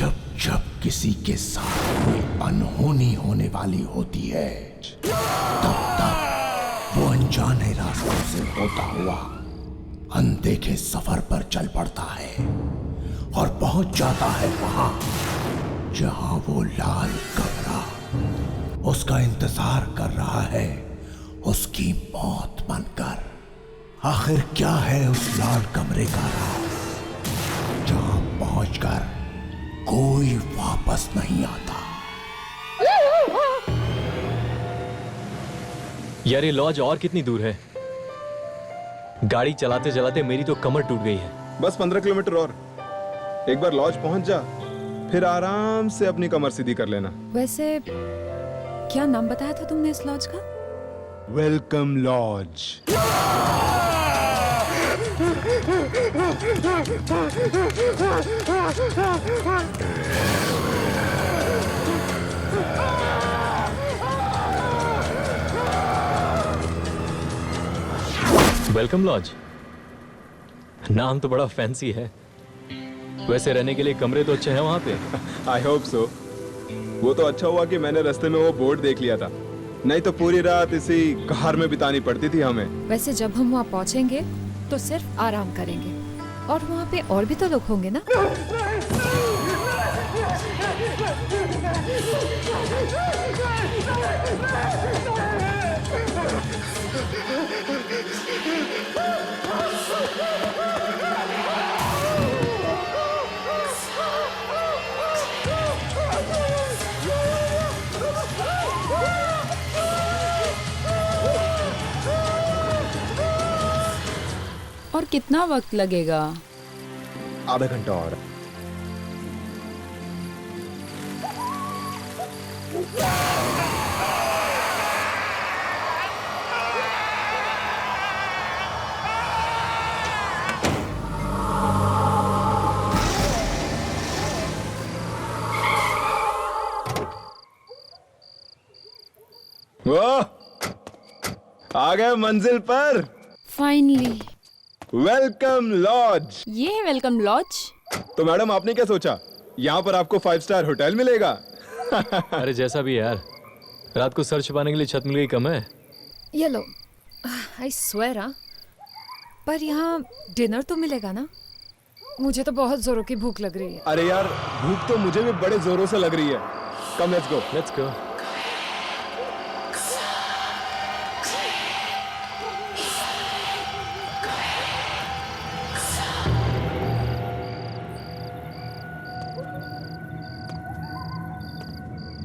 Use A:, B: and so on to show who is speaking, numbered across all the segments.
A: जब जब किसी के साथ कोई अनहोनी होने वाली होती है तब तब वो अनजाने रास्तों से होता हुआ अनदेखे सफर पर चल पड़ता है और पहुंच जाता है वहां जहां वो लाल कमरा उसका इंतजार कर रहा है उसकी मौत बनकर। आखिर क्या है उस लाल कमरे का राज जहां पहुंचकर कोई वापस नहीं आता।
B: यार ये लॉज और कितनी दूर है? गाड़ी चलाते चलाते मेरी तो कमर टूट गई है।
C: बस 15 किलोमीटर और। एक बार लॉज पहुंच जा, फिर आराम से अपनी कमर सीधी कर लेना।
D: वैसे क्या नाम बताया था तुमने इस लॉज का?
C: Welcome lodge.
B: वेलकम लॉज, नाम तो बड़ा फैंसी है। वैसे रहने के लिए कमरे तो अच्छे हैं वहां पे?
C: I hope so. वो तो अच्छा हुआ कि मैंने रास्ते में वो बोर्ड देख लिया था, नहीं तो पूरी रात इसी कार में बितानी पड़ती थी हमें।
D: वैसे जब हम वहाँ पहुँचेंगे तो सिर्फ आराम करेंगे और वहाँ पे और भी तो लोग होंगे ना? और कितना वक्त लगेगा?
C: आधा घंटा और। वाह, आ गए मंजिल पर।
D: फाइनली।
C: Welcome lodge.
D: ये है वेलकम लॉज।
C: तो मैडम आपने क्या सोचा, यहाँ पर आपको 5 स्टार होटल मिलेगा?
B: अरे जैसा भी है यार, रात को सर छुपाने के लिए छत मिल गई कम है।
D: ये लो, आई स्वेयर। पर यहाँ डिनर तो मिलेगा ना? मुझे तो बहुत जोरों की भूख लग रही है।
C: अरे यार, भूख तो मुझे भी बड़े जोरों से लग रही है। Come let's go.
B: Let's go.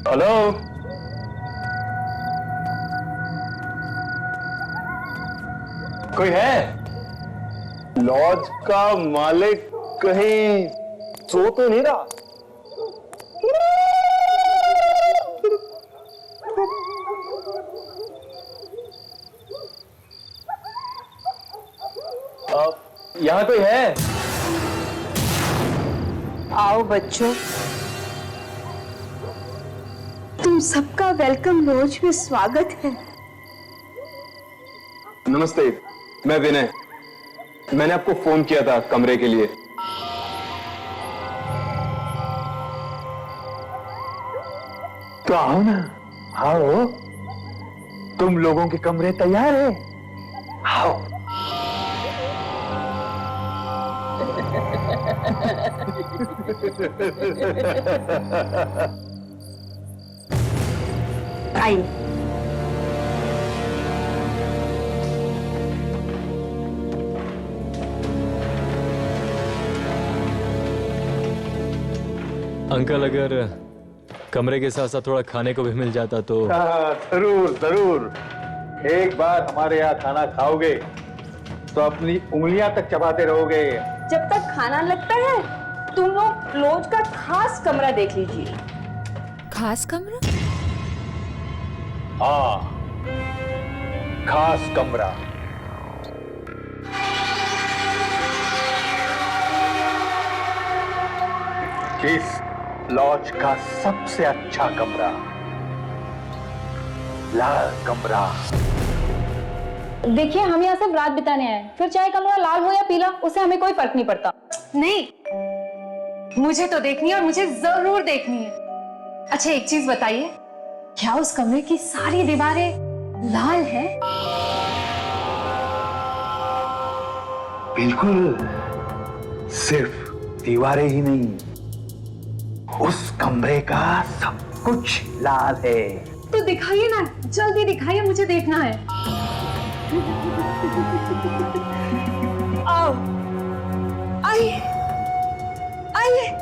E: Hello, कोई है? लॉज का मालिक कहीं सो तो नहीं रहा? यहाँ कोई है?
F: आओ बच्चों, तुम सबका वेलकम लॉज में स्वागत है।
C: नमस्ते, मैं विनय। मैंने आपको फोन किया था कमरे के लिए।
E: तो आओ ना, आओ। तुम लोगों के कमरे तैयार है, आओ।
F: आइए।
B: अंकल, अगर कमरे के साथ साथ थोड़ा खाने को भी मिल जाता तो।
E: जरूर जरूर। एक बार हमारे यहाँ खाना खाओगे तो अपनी उंगलियां तक चबाते रहोगे।
F: जब तक खाना लगता है तुम लोग लॉज का खास कमरा देख लीजिए।
D: खास कमरा?
E: हाँ, खास कमरा। इस लॉज का सबसे अच्छा कमरा, लाल कमरा।
G: देखिए, हम यहाँ सिर्फ रात बिताने आए, फिर चाहे कमरा लाल हो या पीला उससे हमें कोई फर्क नहीं पड़ता।
F: नहीं,
G: मुझे तो देखनी है और मुझे जरूर देखनी है। अच्छा एक चीज बताइए, क्या उस कमरे की सारी दीवारें लाल हैं?
E: बिल्कुल, सिर्फ दीवारें ही नहीं, उस कमरे का सब कुछ लाल है।
G: तो दिखाइए ना, जल्दी दिखाइए, मुझे देखना है। आओ, आइए, आइए।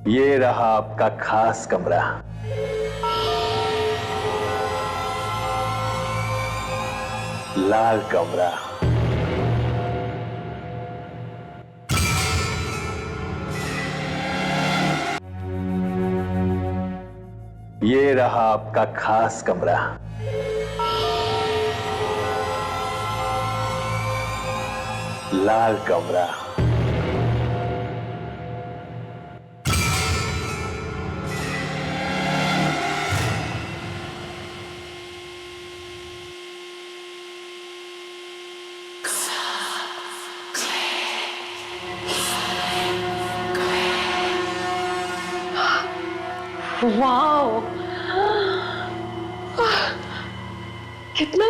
E: ये रहा आपका खास कमरा। लाल कमरा। ये रहा आपका खास कमरा। लाल कमरा।
G: वाओ, कितना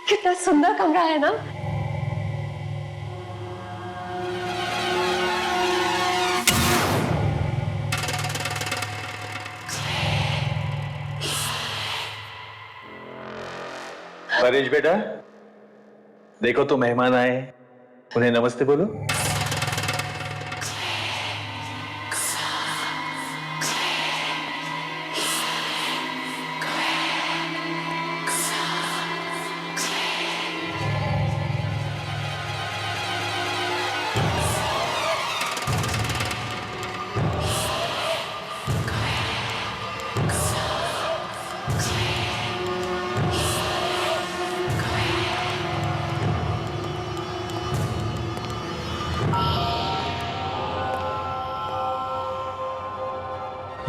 G: कितना सुंदर कमरा है ना।
E: परेश बेटा, देखो तो मेहमान आए हैं, उन्हें नमस्ते बोलो।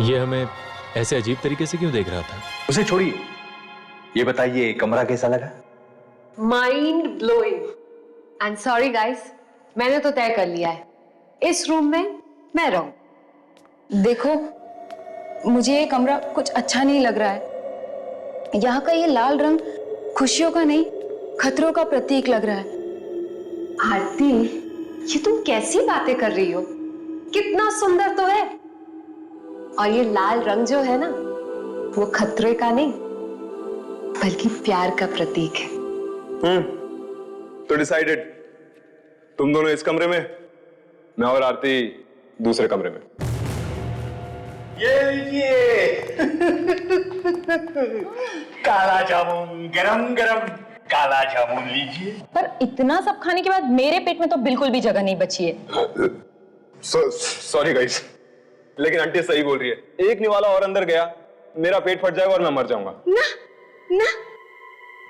B: ये हमें ऐसे अजीब तरीके से क्यों देख रहा था?
E: उसे छोड़िए, ये बताइए कमरा कैसा लगा?
G: Mind blowing. And sorry guys, मैंने तो तय कर लिया है, इस रूम में मैं रहूं। देखो, मुझे ये कमरा कुछ अच्छा नहीं लग रहा है। यहाँ का ये लाल रंग खुशियों का नहीं, खतरों का प्रतीक लग रहा है। आरती, ये तुम कैसी बातें कर रही हो? कितना सुंदर तो है। और ये लाल रंग जो है ना, वो खतरे का नहीं बल्कि प्यार का प्रतीक है।
C: तो डिसाइडेड, तुम दोनों इस कमरे में, मैं और आरती दूसरे कमरे में।
E: ये लीजिए काला जामुन, गरम गरम काला जामुन लीजिए।
H: पर इतना सब खाने के बाद मेरे पेट में तो बिल्कुल भी जगह नहीं बची है।
C: सॉरी गाइस, लेकिन आंटी सही बोल रही है। एक निवाला और अंदर गया, मेरा पेट फट जाएगा और मैं मर जाऊंगा।
F: ना ना,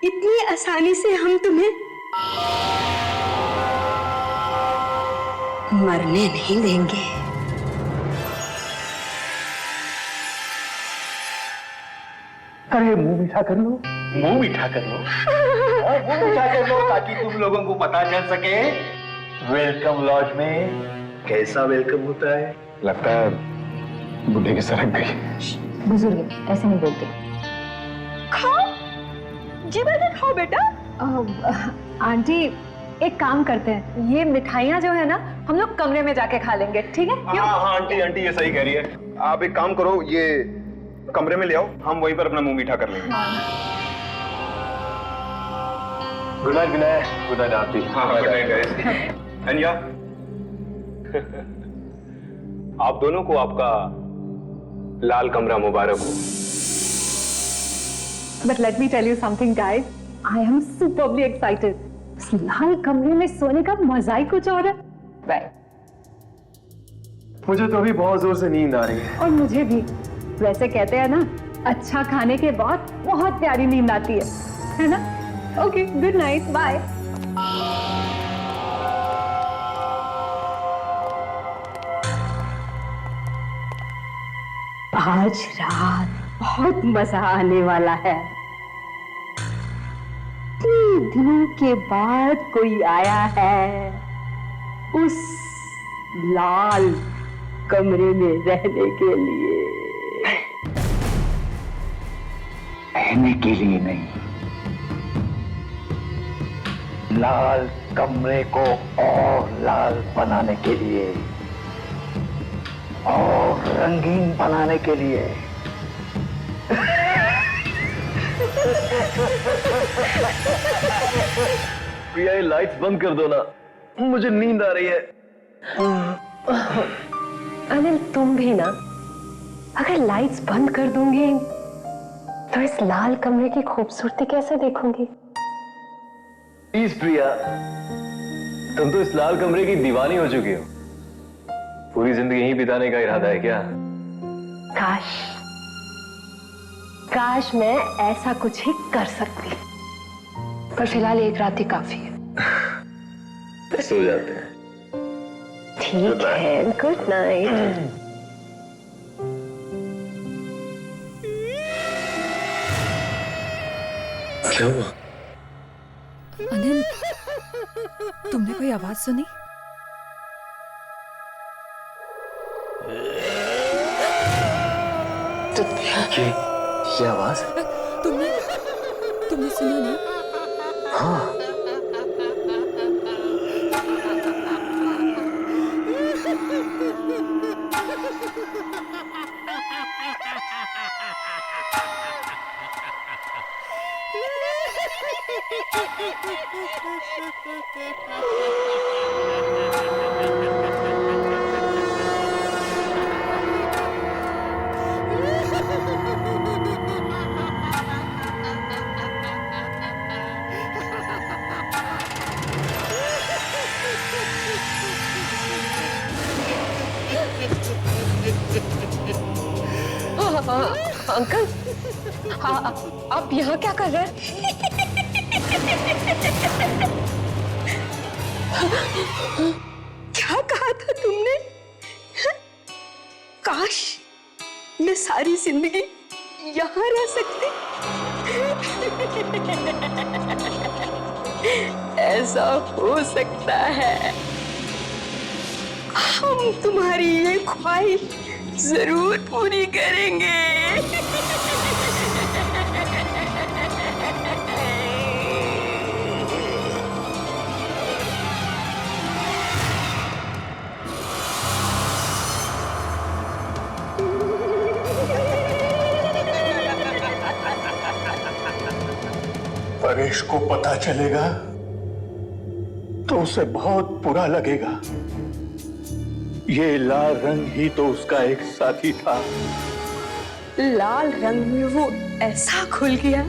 F: इतनी आसानी से हम तुम्हें मरने नहीं देंगे।
E: अरे मुंह मीठा कर लो, मुंह मीठा कर लो, मुंह मीठा कर लो, ताकि तुम लोगों को पता चल सके वेलकम लॉज में कैसा वेलकम होता है।
C: लगता है बुढ़े की सरक गई।
H: बुजुर्ग ऐसे नहीं बोलते।
F: खाओ, जी बेटा खाओ बेटा।
G: आंटी, एक काम करते हैं, ये मिठाइयाँ जो है ना, हम लोग कमरे में जाके खा लेंगे, ठीक है? क्यों?
C: हाँ आंटी, आंटी ये सही कह रही है। आप एक काम करो, ये कमरे में ले आओ, हम वहीं पर अपना मुंह मीठा कर लेंगे।
E: Good night, good night, good night Aarti.
C: हाँ गुड नाइट गाइस। अनिया, आप दोनों को आपका लाल कमरा मुबारक हो।
G: But let me tell you something, guys. I am superbly excited. इस लाल कमरे में सोने का मजा ही कुछ और है। Right.
E: मुझे तो अभी बहुत जोर से नींद आ रही है।
G: और मुझे भी। वैसे कहते हैं ना, अच्छा खाने के बाद बहुत प्यारी नींद आती है ना? Okay, good night, bye.
F: आज रात बहुत मजा आने वाला है। इतने दिनों के बाद कोई आया है उस लाल कमरे में रहने के लिए। रहने के लिए नहीं, लाल कमरे को और लाल बनाने के लिए और रंगीन बनाने के लिए।
E: प्रिया, ये लाइट्स बंद कर दो ना, मुझे नींद आ रही है।
G: अनिल, तुम भी ना, अगर लाइट्स बंद कर दूंगी तो इस लाल कमरे की खूबसूरती कैसे देखूंगी?
E: प्लीज प्रिया, तुम तो इस लाल कमरे की दीवानी हो चुकी हो। पूरी जिंदगी यहीं बिताने का इरादा है क्या?
G: काश काश मैं ऐसा कुछ ही कर सकती, पर फिलहाल एक रात ही काफी है।
E: सो जाते हैं।
G: ठीक है, गुड नाइट।
E: क्या हुआ?
D: अनिल, तुमने कोई आवाज सुनी?
E: ये आवाज?
D: तुमने सुना ना?
E: हाँ।
G: अंकल, आप यहाँ क्या कर रहे हैं?
F: क्या कहा था तुमने? काश मैं सारी जिंदगी यहाँ रह सकती। ऐसा हो सकता है। हम तुम्हारी ये ख्वाहिश जरूर पूरी करेंगे।
A: परेश को पता चलेगा तो उसे बहुत बुरा लगेगा। ये लाल रंग ही तो उसका एक साथी था।
F: लाल रंग में वो ऐसा खुल गया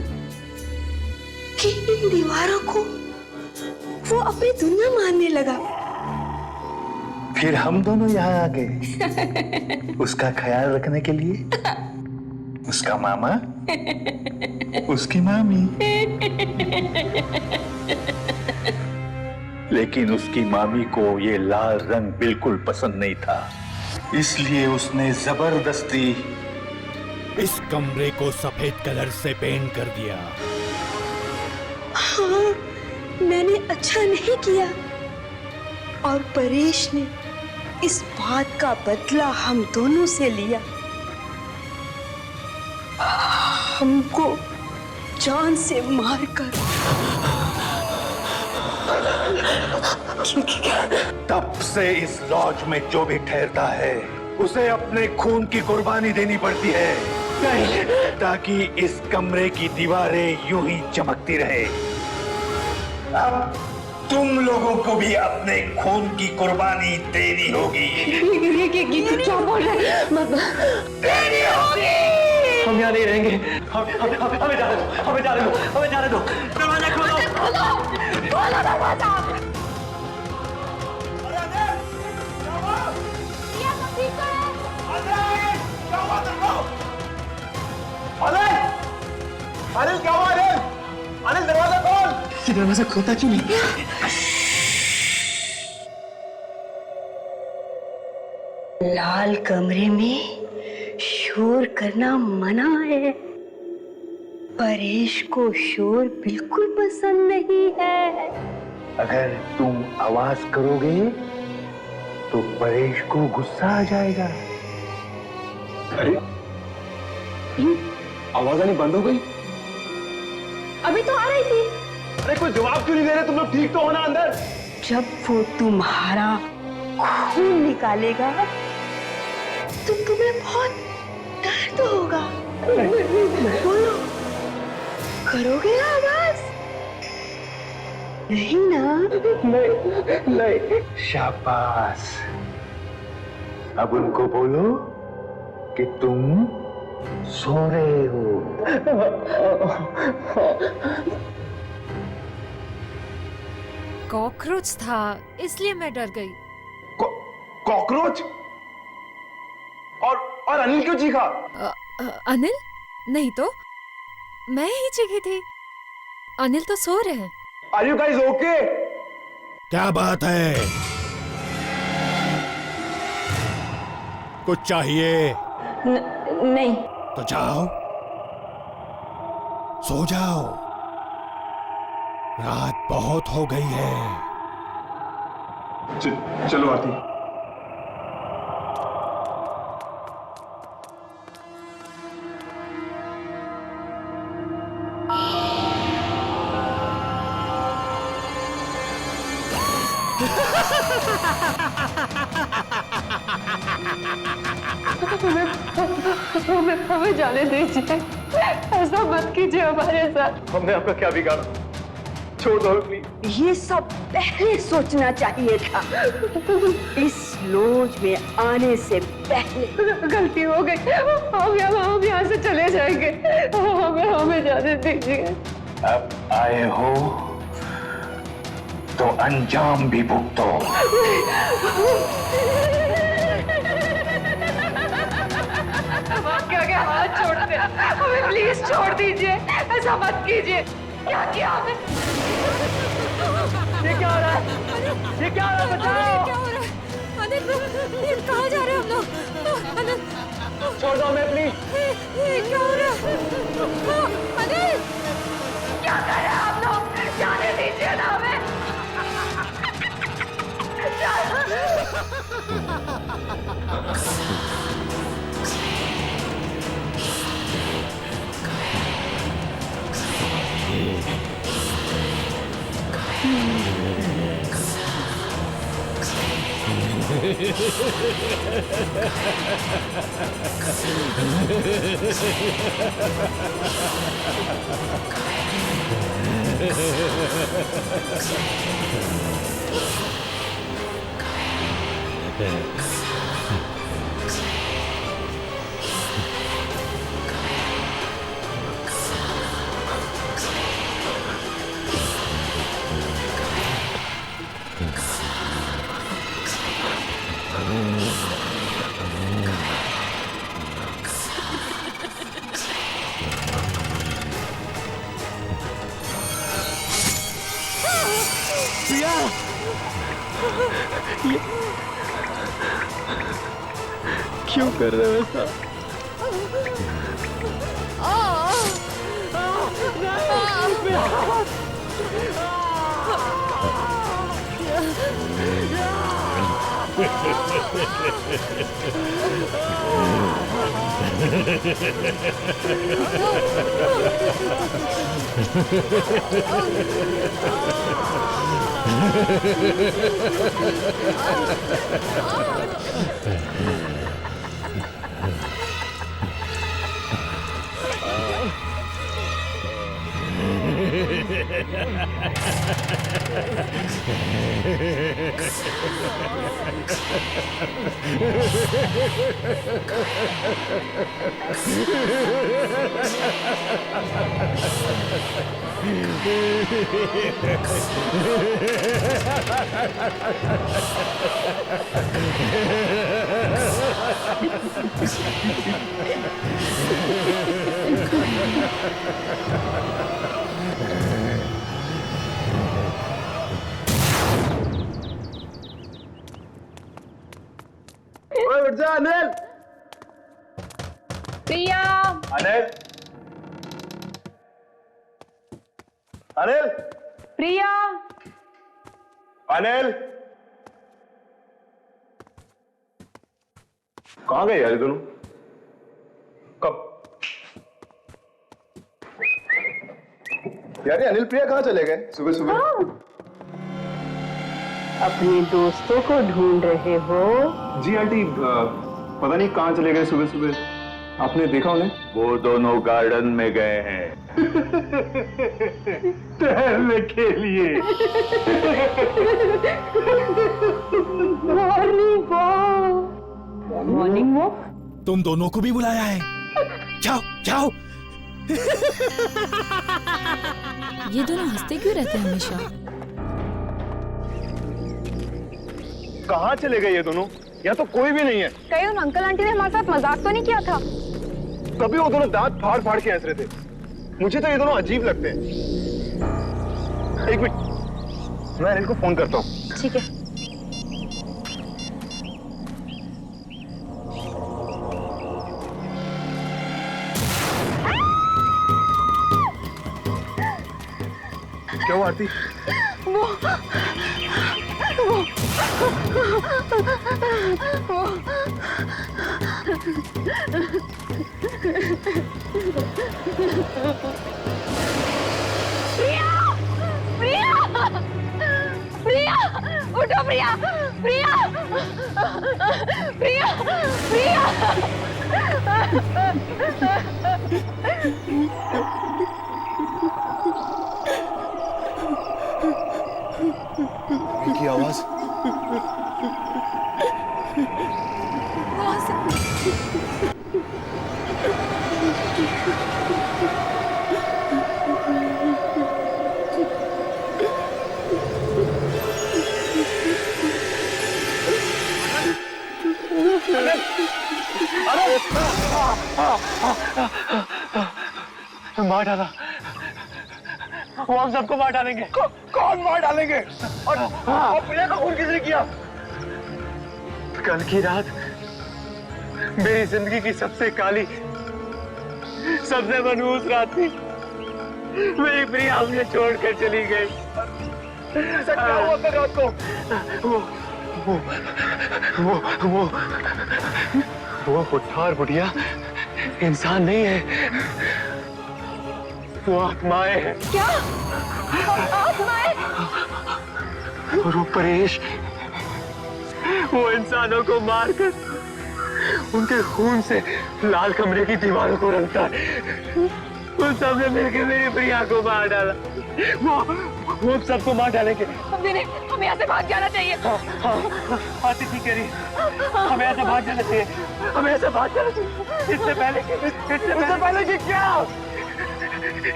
F: कि इन दीवारों को वो अपनी दुनिया मानने लगा।
A: फिर हम दोनों यहाँ आ गए उसका ख्याल रखने के लिए। उसका मामा, उसकी मामी। लेकिन उसकी मामी को ये लाल रंग बिल्कुल पसंद नहीं था, इसलिए उसने जबरदस्ती
I: इस कमरे को सफेद कलर से पेंट कर दिया।
F: हाँ, मैंने अच्छा नहीं किया और परेश ने इस बात का बदला हम दोनों से लिया। हमको जान से मारकर।
A: तब से इस लॉज में जो भी ठहरता है उसे अपने खून की कुर्बानी देनी पड़ती है ताकि इस कमरे की दीवारें यूं ही चमकती रहे। अब तुम लोगों को भी अपने खून की कुर्बानी देनी होगी।
F: क्या बोल रहे हैं?
A: देनी होगी।
E: हम यहाँ नहीं रहेंगे। हमें जाने दो, हमें जाने दो, हमें जाने दो। दरवाजा खोलो।
F: खोलो दरवाजा।
C: अनिल, क्या हुआ? अनिल, दरवाजा खोल।
E: ये दरवाजा खोलता क्यों नहीं?
F: लाल कमरे में शोर करना मना है। परेश को शोर बिल्कुल पसंद नहीं है।
E: अगर तुम आवाज करोगे तो परेश को गुस्सा आ जाएगा।
C: अरे आवाज आनी बंद हो गई।
F: अभी तो आ रही थी।
E: अरे कोई जवाब क्यों नहीं दे रहे तुम लोग? ठीक तो होना अंदर।
F: जब वो तुम्हारा खून निकालेगा तो तुम्हें बहुत दर्द होगा। बोलो, करोगे ना आवाज? नहीं ना?
E: नहीं। शाबाश। अब उनको बोलो कि तुम सो रहे हो।
D: कॉकरोच था इसलिए मैं डर गई।
E: कॉकरोच? और अनिल क्यों चीखा?
D: अनिल? नहीं तो मैं ही चीखी थी। अनिल तो सो रहे हैं।
E: Are you guys okay?
I: क्या बात है? कुछ चाहिए?
F: नहीं।
I: तो जाओ, सो जाओ। रात बहुत हो गई है।
C: चलो आरती।
F: हमें जाने दीजिए। ऐसा मत कीजिए हमारे साथ।
E: हमने आपका क्या बिगाड़ा? छोड़ दो प्लीज।
F: ये सब पहले सोचना चाहिए था। इस लॉज में आने से पहले। गलती हो गई। हम यहाँ से चले जाएंगे। हमें जाने दीजिए।
E: अब आए हो तो अंजाम भी भुगतो।
F: क्या हाथ छोड़ते हैं? हमें प्लीज छोड़ दीजिए। ऐसा मत कीजिए। क्या किया आपने? ये क्या हो रहा है? ये क्या हो रहा है? बचाओ!
D: क्या हो रहा है? अनिल, ये कहाँ जा रहे हैं हम लोग? अनिल,
E: छोड़ दो हमें प्लीज।
D: ये क्या हो रहा है? अनिल,
F: क्या कर रहे हैं आप लोग? जाने दीजिए ना हमें।
C: क्यों कर रहे हो ऐसा? ओए उठ जा अनिल।
E: अनिल, अनिल,
F: प्रिया,
E: अनिल, कहाँ गए यार ये दोनों? कब? यार ये अनिल प्रिया कहाँ चले गए सुबह सुबह?
F: अपने दोस्तों को ढूंढ रहे हो?
E: जी आंटी, पता नहीं कहाँ चले गए सुबह सुबह। आपने देखा उन्हें?
I: वो दोनों गार्डन में गए हैं
E: टहलने के लिए।
F: Morning walk. Morning walk?
I: तुम दोनों को भी बुलाया है। जाओ जाओ।
H: ये दोनों हंसते क्यों रहते हैं हमेशा?
E: कहाँ चले गए ये दोनों? यहाँ तो कोई भी नहीं है।
F: कहीं उन अंकल आंटी ने हमारे साथ मजाक तो नहीं किया था?
E: तभी वो दोनों दांत फाड़ फाड़ के हंस रहे थे। मुझे तो ये दोनों अजीब लगते हैं। एक मिनट, मैं अनिल को फोन करता हूँ।
F: ठीक है।
E: क्या हुआ आरती?
F: प्रिया! प्रिया! उठो प्रिया! प्रिया! प्रिया! प्रिया!
E: की आवाज।
J: मार डाला। वो हम सबको मार डालेंगे।
E: कौन मार डालेंगे? और प्रिया का खून किसने किया?
J: कल की रात मेरी जिंदगी की सबसे काली, सबसे मनहूस रात थी। मेरी प्रिया मुझे छोड़कर चली गई।
E: ऐसा क्या हुआ कल रात को?
J: वो बुढ़ा और बुढ़िया इंसान नहीं है, वो आत्माएं हैं।
F: क्या? आत्माएं?
J: और वो परेश, वो इंसानों को मारकर उनके खून से लाल कमरे की दीवारों को रंगता है। उन सब ने मिलकर मेरी प्रिया को मार डाला। वो सबको मार डालेंगे।
F: हमें यहाँ से भाग जाना चाहिए।
J: आती ठीक कह रही है। हमें ऐसे भाग जाना चाहिए। हमें ऐसे भाग जाना चाहिए। इससे पहले कि क्या?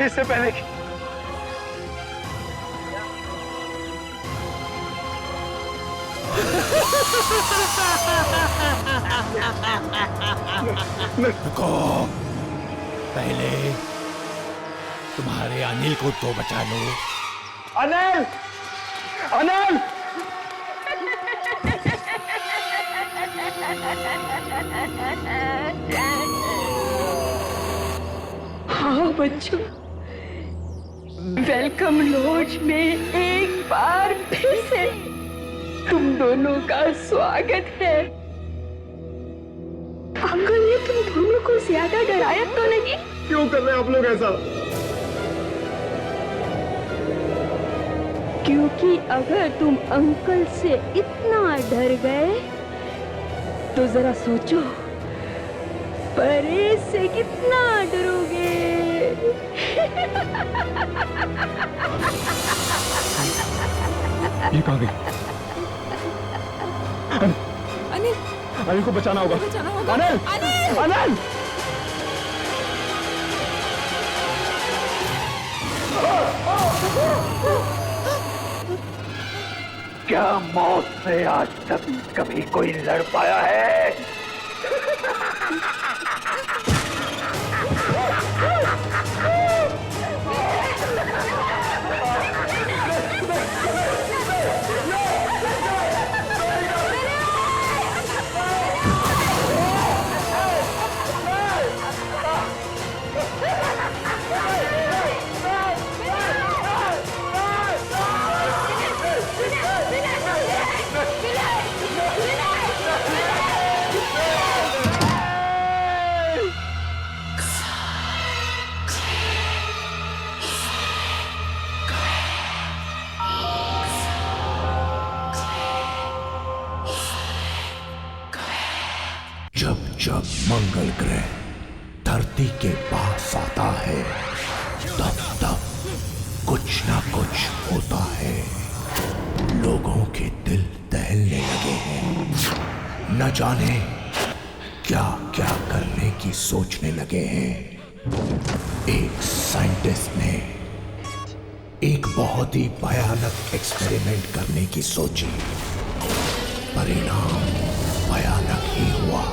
J: इससे पहले कि
I: रुको, पहले तुम्हारे अनिल को तो बचा लो।
E: अनिल! अनिल!
F: हाँ बच्चों, वेलकम लॉज में एक बार फिर से तुम दोनों का स्वागत है। अंकल ने तुम दोनों को ज्यादा डराया तो नहीं?
E: क्यों कर रहे हैं आप लोग ऐसा?
F: क्योंकि अगर तुम अंकल से इतना डर गए तो जरा सोचो परेश से कितना डरोगे।
E: ये कहाँ गई?
D: अनिल,
E: अनिल को बचाना होगा। अनिल! अनिल! क्या मौत से आज तक कभी कोई लड़ पाया है?
A: मंगल ग्रह धरती के पास आता है तब तब कुछ ना कुछ होता है। लोगों के दिल दहलने लगे हैं, न जाने क्या क्या करने की सोचने लगे हैं। एक साइंटिस्ट ने एक बहुत ही भयानक एक्सपेरिमेंट करने की सोची। परिणाम भयानक ही हुआ।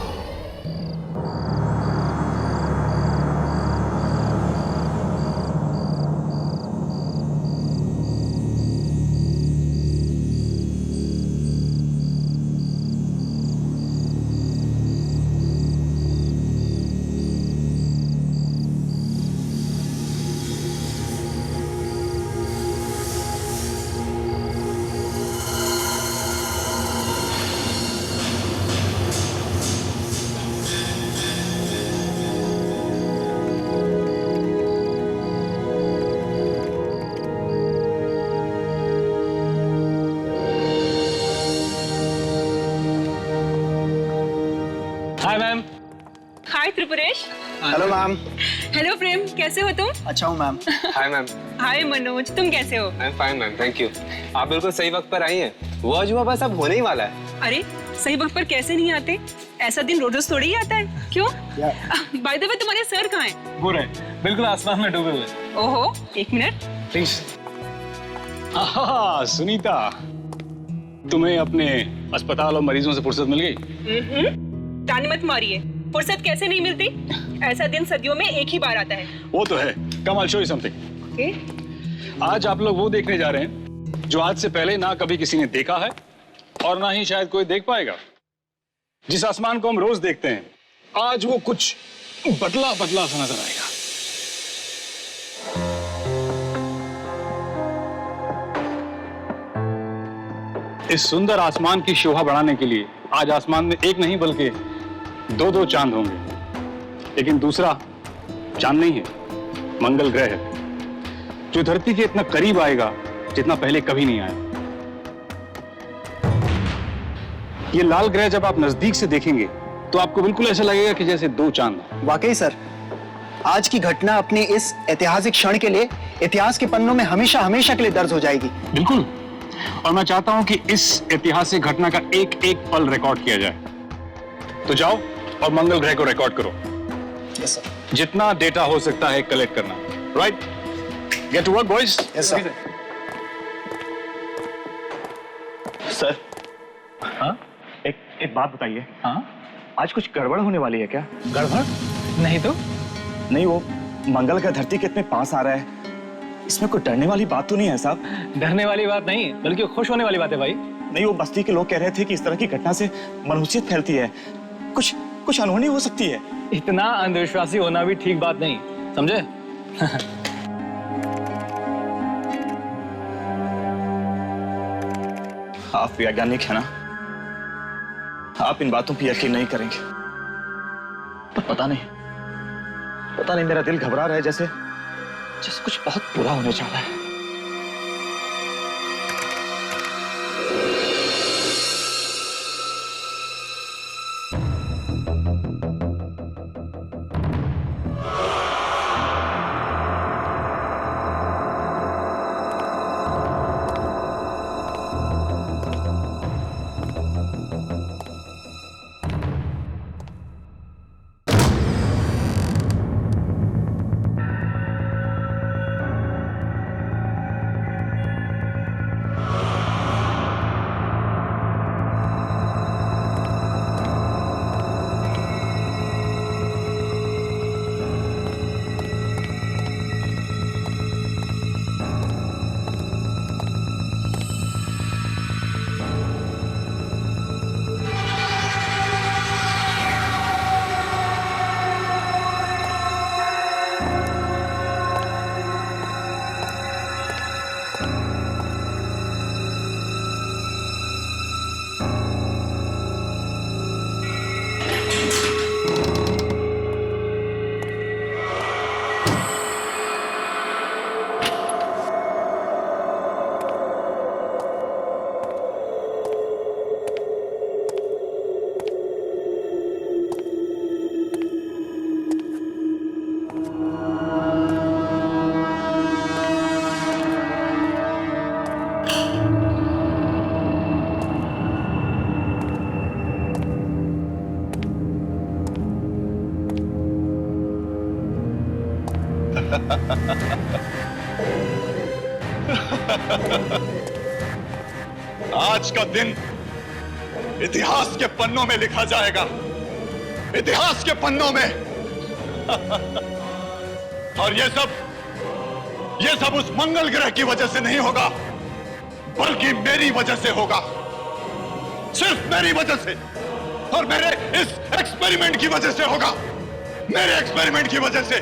B: Hi ma'am.
H: Hi Tripuresh.
E: Hello ma'am.
H: Hello Prem, कैसे हो तुम?
E: अच्छा हूँ ma'am.
C: Hi ma'am.
H: Hi Manoj, तुम कैसे हो?
C: I am fine ma'am, thank you. आप बिल्कुल सही वक्त पर आई हैं। वो अजूबा बस अब होने ही वाला है।
H: अरे सही वक्त पर कैसे नहीं आते? ऐसा दिन रोज रोज थोड़ी ही आता है। क्यों? बाय द वे तुम्हारे सर कहाँ हैं?
B: वो रहे, बिल्कुल आसमान में डूबे हुए।
H: ओहो, एक मिनट।
K: प्लीज। सुनीता, तुम्हें अपने अस्पताल और मरीजों से फुर्सत मिल गई?
H: ताने मत मारिए, फुर्सत कैसे नहीं मिलती? ऐसा दिन सदियों में एक ही बार आता है।
K: वो तो है। कम आई शो यू समथिंग। आज आप लोग वो देखने जा रहे हैं जो आज से पहले ना कभी किसी ने देखा है और ना ही शायद कोई देख पाएगा। जिस आसमान को हम रोज देखते हैं, आज वो कुछ बदला बदला सा नजर आएगा। इस सुंदर आसमान की शोभा बढ़ाने के लिए आज आसमान में एक नहीं बल्कि दो चांद होंगे। लेकिन दूसरा चांद नहीं है, मंगल ग्रह है, जो धरती के इतना करीब आएगा जितना पहले कभी नहीं आया। ये लाल ग्रह जब आप नजदीक से देखेंगे तो आपको बिल्कुल ऐसा लगेगा कि जैसे दो चांद।
E: वाकई सर, आज की घटना अपने इस ऐतिहासिक क्षण के लिए इतिहास के पन्नों में हमेशा हमेशा के लिए दर्ज हो जाएगी।
K: बिल्कुल। और मैं चाहता हूं कि इस ऐतिहासिक घटना का एक एक पल रिकॉर्ड किया जाए। तो जाओ और मंगल ग्रह को रिकॉर्ड करो।
E: Yes sir.
K: जितना डेटा हो सकता है कलेक्ट करना। Right? Get to work boys.
E: Yes sir.
L: Sir, हाँ? एक बात बताइए।
B: हाँ?
L: आज कुछ गड़बड़ होने वाली है क्या?
B: गड़बड़? नहीं तो?
L: नहीं, वो मंगल का धरती के इतने पास आ रहा है, इसमें कोई डरने वाली बात तो नहीं है साहब?
B: डरने वाली बात नहीं, बल्कि खुश होने वाली बात है भाई।
L: नहीं, वो बस्ती के लोग कह रहे थे कि इस तरह की घटना से मनहूसियत फैलती है, कुछ अनहोनी हो सकती है।
B: इतना अंधविश्वासी होना भी ठीक बात नहीं, समझे?
L: आप वैज्ञानिक है ना, आप इन बातों पर यकीन नहीं करेंगे। पर पता नहीं मेरा दिल घबरा रहा है, जैसे कुछ बहुत बुरा होने जा रहा है।
M: आज का दिन इतिहास के पन्नों में लिखा जाएगा, इतिहास के पन्नों में। और ये सब उस मंगल ग्रह की वजह से नहीं होगा, बल्कि मेरी वजह से होगा, सिर्फ मेरी वजह से, और मेरे इस एक्सपेरिमेंट की वजह से होगा, मेरे एक्सपेरिमेंट की वजह से।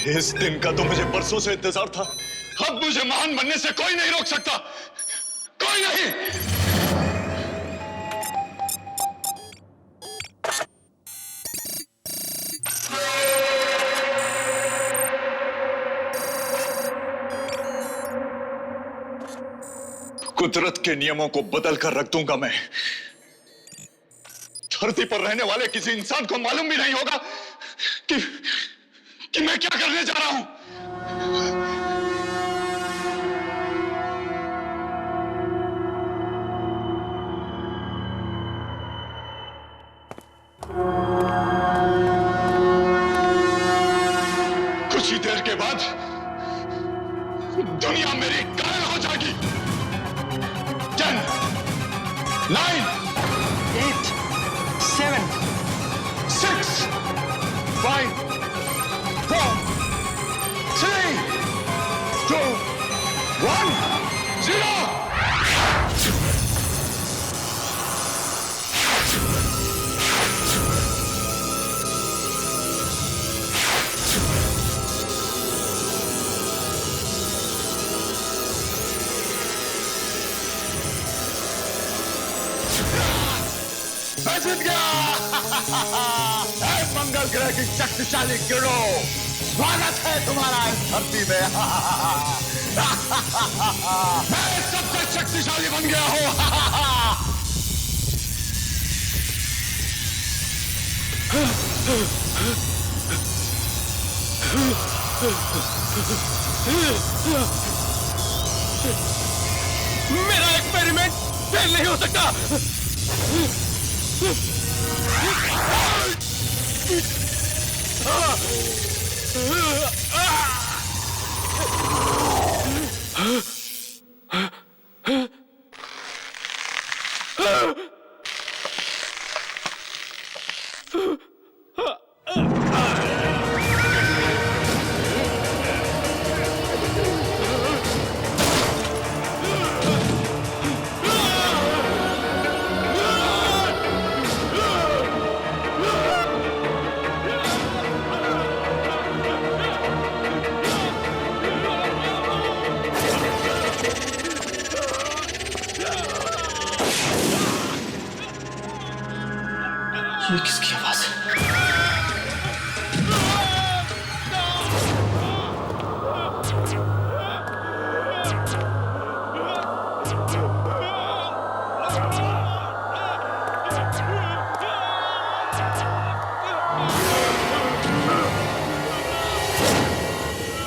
M: इस दिन का तो मुझे बरसों से इंतजार था। अब मुझे महान बनने से कोई नहीं रोक सकता, कोई नहीं। कुदरत के नियमों को बदल कर रख दूंगा मैं। धरती पर रहने वाले किसी इंसान को मालूम भी नहीं होगा कि मैं क्या करने जा रहा हूं। कुछ ही देर के बाद दुनिया मेरी कायल हो जाएगी। 10, 9, 8, 7, 6, 5, 4, 3, 2, 1, 0। मैं जीत गया। मंगल ग्रह की शक्तिशाली गिरोह, स्वागत है तुम्हारा इस धरती में। मैं सबसे शक्तिशाली बन गया हूं।
J: मेरा एक्सपेरिमेंट फेल नहीं हो सकता।
L: ये किसकी आवाज है?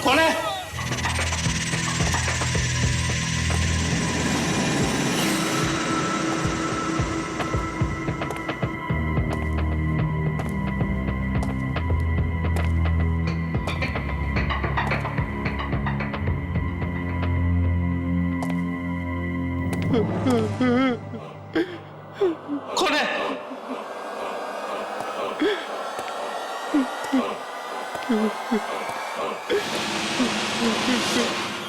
M: कौन है?
L: कौन है?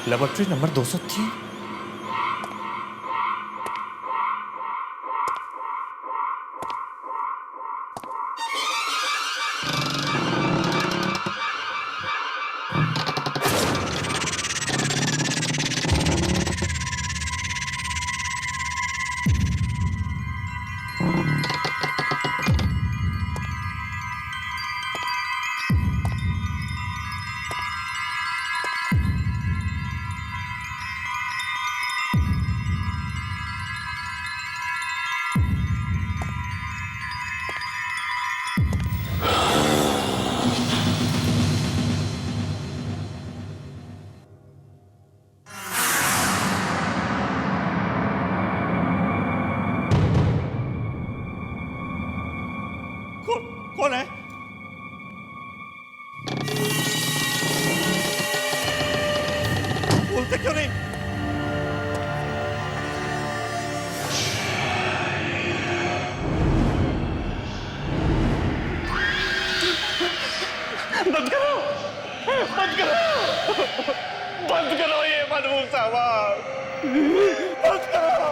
N: Laboratory number 203। कौन है? बोलते क्यों नहीं?
M: बंद करो, बंद करो, बंद करो ये मनमूस आवाज, बंद करो।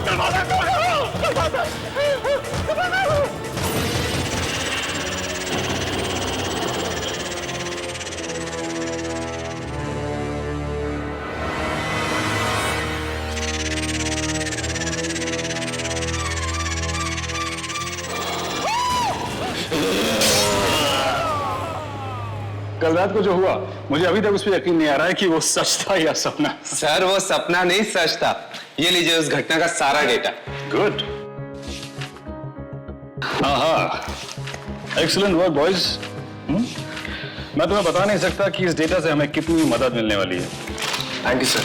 M: दरवाजा खोलो, दरवाजा, दरवाजा।
K: कल रात को जो हुआ, मुझे अभी तक उस पर यकीन नहीं आ रहा है कि वो सच था या सपना।
O: सर वो सपना नहीं सच था। ये लीजिए उस घटना का सारा डेटा।
K: गुड। हाँ, एक्सीलेंट वर्क बॉयज। मैं तुम्हें बता नहीं सकता कि इस डेटा से हमें कितनी मदद मिलने वाली है।
O: Thank you sir.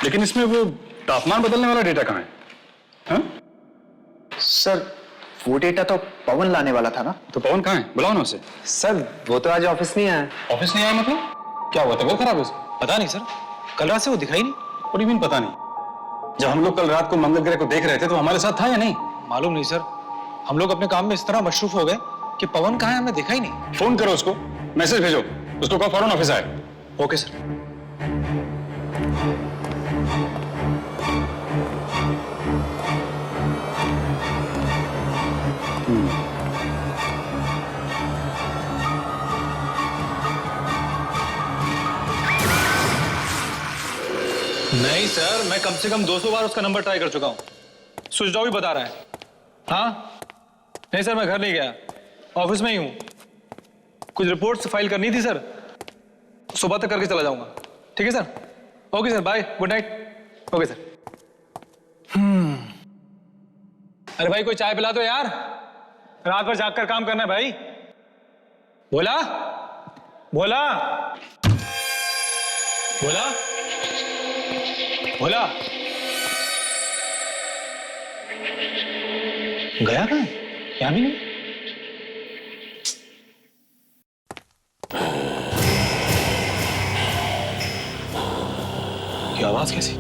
K: लेकिन इसमें वो तापमान बदलने वाला डेटा कहाँ है? हाँ?
L: सर वो डेटा तो पवन लाने वाला था ना।
K: तो पवन कहाँ है? बुलाओ ना उसे।
L: सर वो तो आज ऑफिस नहीं आया।
K: ऑफिस नहीं आया मतलब? क्या हुआ, तबीयत खराब है उसकी?
N: पता नहीं सर, कल रात से वो दिखाई नहीं।
K: और मीन पता नहीं? जब हम लोग कल रात को मंगल ग्रह को देख रहे थे तो हमारे साथ था या नहीं?
N: मालूम नहीं सर, हम लोग अपने काम में इस तरह मशरूफ हो गए कि पवन कहाँ है हमें देखा ही नहीं।
K: फोन करो उसको, मैसेज भेजो, उसको कहो फौरन ऑफिस आए।
N: Okay sir. नहीं सर, मैं कम से कम 200 बार उसका नंबर ट्राई कर चुका हूं, स्विच ऑफ ही बता रहा है। हाँ नहीं सर, मैं घर नहीं गया, ऑफिस में ही हूं। कुछ रिपोर्ट्स फाइल करनी थी सर, सुबह तक करके चला जाऊंगा। ठीक है sir, okay sir, bye, good night. Okay sir. अरे भाई कोई चाय पिला दो यार, रात भर जाग कर काम करना है भाई। बोला बोला बोला बोला। गया कहाँ? यहाँ भी नहीं। ये आवाज कैसी?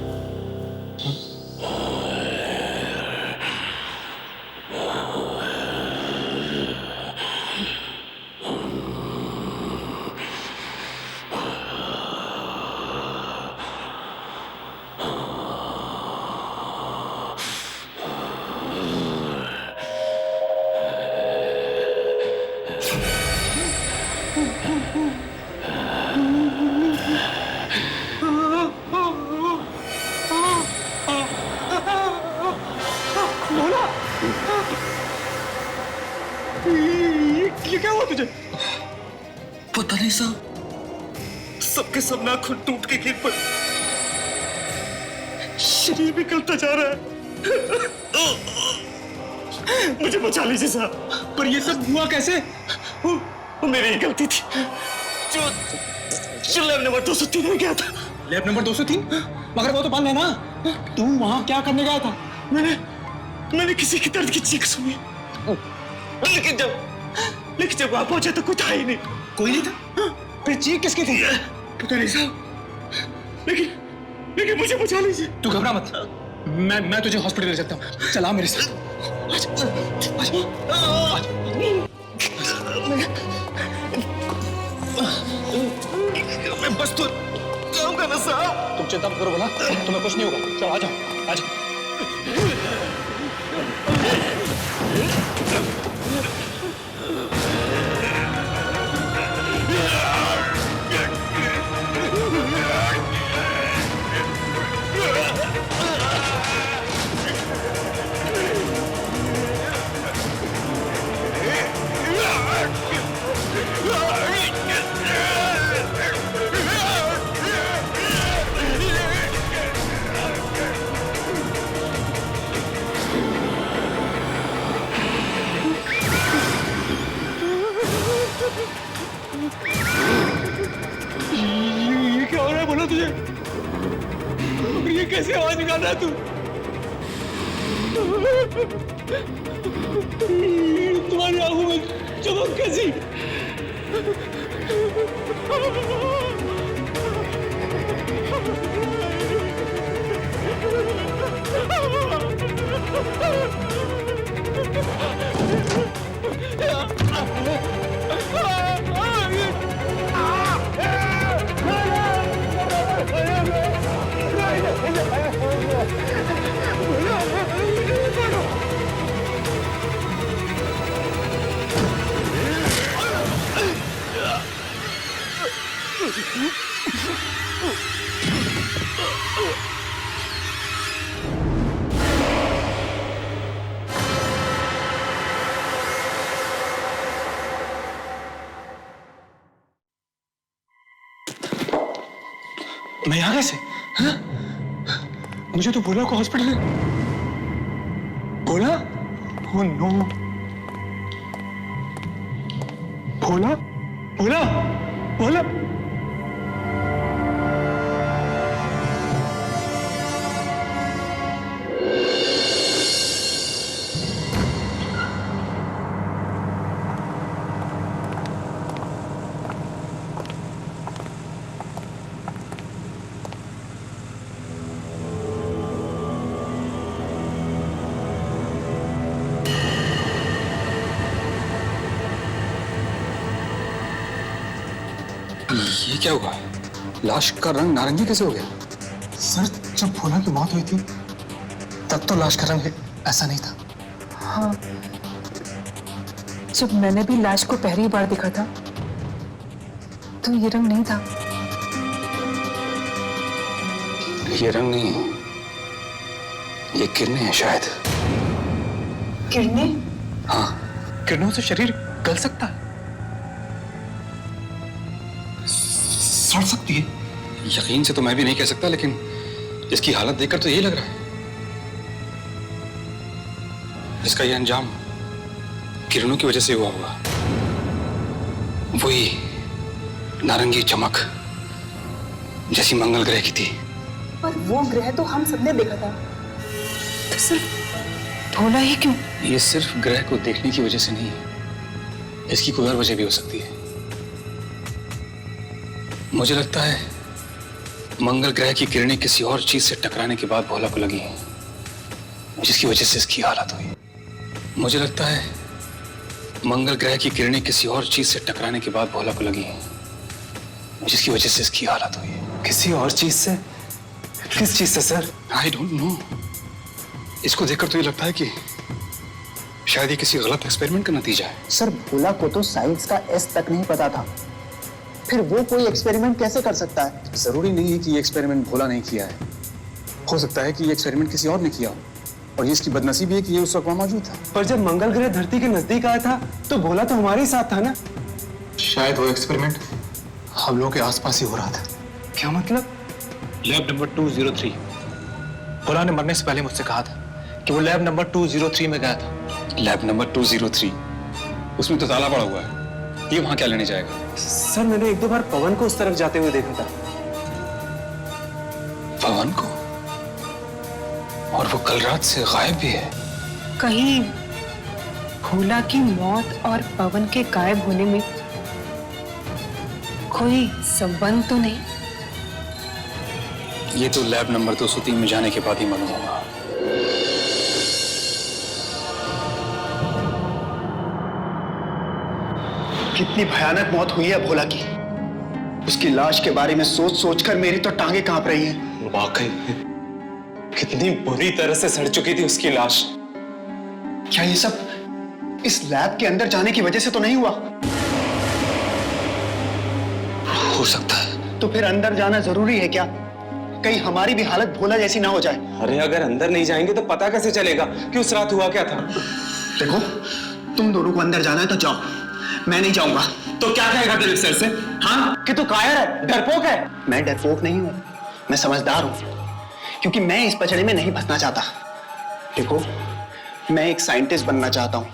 L: ये क्या हुआ तुझे? पता नहीं साहब, सबके सब नाखून टूट के गिर पड़े, शरीर भी गलता जा रहा है। मुझे बचा लीजिए साहब।
N: पर ये सब हुआ कैसे?
L: वो मेरी ही गलती थी। जो लैब नंबर 203 में गया था।
N: Lab number 203? मगर वो तो बंद है ना। तू वहां क्या करने गया था?
L: मैंने किसी की दर्द की चीख सुनी, लेकिन जब वहां पहुंचा तो कुछ था ही नहीं।
N: कोई नहीं था? फिर चीख किसकी थी?
L: पता नहीं साहब, लेकिन मुझे बचा लीजिए।
N: तू घबरा मत, मैं तुझे हॉस्पिटल ले सकता हूँ। चला मेरे साथ।
L: मैं बस तो जाऊंगा ना साहब।
N: तुम चिंता मत करो बोला, तुम्हें कुछ नहीं होगा। चलो आ जाओ, आ जाओ।
L: ये क्या हो रहा है बोलो तुझे? ये कैसे आवाज निकाल रहा है तू? तुम्हारी आंखों में चमक कैसी?
N: मैं यहाँ कैसे? हाँ? मुझे तो भोला को हॉस्पिटल भोला? Oh no. भोला? भोला? भोला?
K: ये क्या हुआ? लाश का रंग नारंगी कैसे हो गया?
N: सर, जब भोला की मौत हुई थी तब तो लाश का रंग ऐसा नहीं था।
P: हाँ, जब मैंने भी लाश को पहली बार देखा था तो ये रंग नहीं था।
K: ये रंग नहीं है, ये किरणें हैं शायद।
P: किरणें?
K: हाँ,
N: किरणों से शरीर गल सकता है, सड़ सकती है।
K: यकीन से तो मैं भी नहीं कह सकता, लेकिन इसकी हालत देखकर तो यही लग रहा है। इसका यह अंजाम किरणों की वजह से हुआ होगा। वही नारंगी चमक जैसी मंगल ग्रह की थी।
P: पर वो ग्रह तो हम सबने देखा था, तो सिर्फ भोला ही क्यों?
K: ये सिर्फ ग्रह को देखने की वजह से नहीं है, इसकी कोई और वजह भी हो सकती है। मुझे लगता है मंगल ग्रह की किरणें किसी और चीज से टकराने के बाद भोला को लगी हैं, जिसकी वजह से इसकी हालत हुई। मुझे लगता है मंगल ग्रह की किरणें किसी और चीज से टकराने के बाद भोला को लगी हैं, जिसकी वजह से इसकी हालत हुई है।
N: किसी और चीज से? किस चीज से सर?
K: I don't know. इसको देखकर तो ये लगता है कि शायद ये किसी गलत एक्सपेरिमेंट का नतीजा है।
Q: सर, भोला को तो साइंस का एस तक नहीं पता था, फिर वो कोई एक्सपेरिमेंट कैसे कर सकता है?
K: जरूरी नहीं है कि ये एक्सपेरिमेंट भोला नहीं किया है, हो सकता है कि ये एक्सपेरिमेंट किसी और ने किया हो, और ये इसकी बदनसीबी है कि ये उस वक्त वहां मौजूद था।
N: पर जब मंगल ग्रह धरती के नजदीक आया था तो भोला तो हमारे साथ था ना।
K: शायद वो एक्सपेरिमेंट हम लोगों के आसपास ही हो रहा था।
N: क्या मतलब? Lab number 203। भोला ने मरने से पहले मुझसे कहा था कि वो लैब नंबर 203 में गया था।
K: Lab number 203? उसमें तो ताला पड़ा हुआ है, ये वहां क्या लेने जाएगा?
O: सर मैंने एक दो बार पवन को उस तरफ जाते हुए देखा था।
R: पवन को? और वो कल रात से गायब भी है।
P: कहीं भोला की मौत और पवन के गायब होने में कोई संबंध तो नहीं?
R: ये तो लैब नंबर 203 में जाने के बाद ही मालूम होगा।
Q: कितनी भयानक मौत हुई है भोला की। उसकी लाश के बारे में सोच सोचकर मेरी तो टांगे कांप रही हैं।
O: वाकई कितनी बुरी तरह से सड़ चुकी थी उसकी लाश।
Q: क्या ये सब इस लैब के अंदर जाने की वजह से तो नहीं हुआ?
R: हो सकता है।
Q: तो फिर अंदर जाना जरूरी है क्या? कहीं हमारी भी हालत भोला जैसी ना हो जाए।
O: अरे अगर अंदर नहीं जाएंगे तो पता कैसे चलेगा कि उस रात हुआ क्या था?
Q: देखो, तुम दोनों को अंदर जाना है तो जाओ, मैं नहीं जाऊंगा।
O: तो क्या कहेगा दिलीप सर से? हाँ कि तू कायर है, डरपोक है?
Q: मैं डरपोक नहीं हूं, मैं समझदार हूं, क्योंकि मैं इस पचड़े में नहीं फंसना चाहता। देखो, मैं एक साइंटिस्ट बनना चाहता हूं,